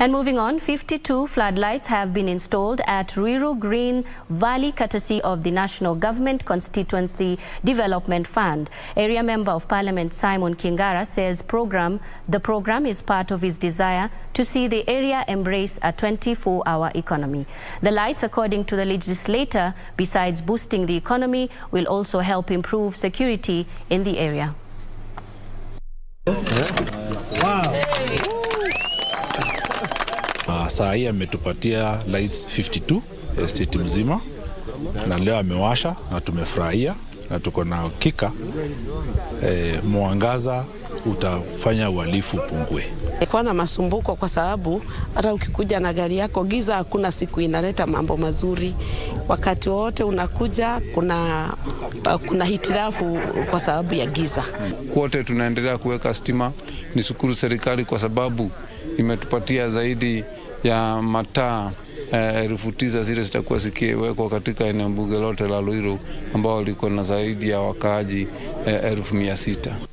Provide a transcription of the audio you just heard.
And moving on, 52 floodlights have been installed at Ruiru Green Valley courtesy of the National Government Constituency Development Fund. Area Member of Parliament Simon Kingara says the program is part of his desire to see the area embrace a 24-hour economy. The lights, according to the legislator, besides boosting the economy, will also help improve security in the area. Saa hii ametupatia lights 52 estate mzima, na leo amewasha na tumefurahia na tuko na hakika mwangaza utafanya uhalifu upungue. Kwa na masumbuko kwa sababu hata ukikuja na gari yako giza hakuna siku inaleta mambo mazuri. Wakati wote unakuja kuna hitilafu kwa sababu ya giza. Kote tunaendelea kuweka stima. Nishukuru serikali kwa sababu imetupatia zaidi ya mataa 9,000 zile zitakuwa zikiwekwa katika eneo bunge lote la Ruiru ambao liko na zaidi ya wakaaji 1,600.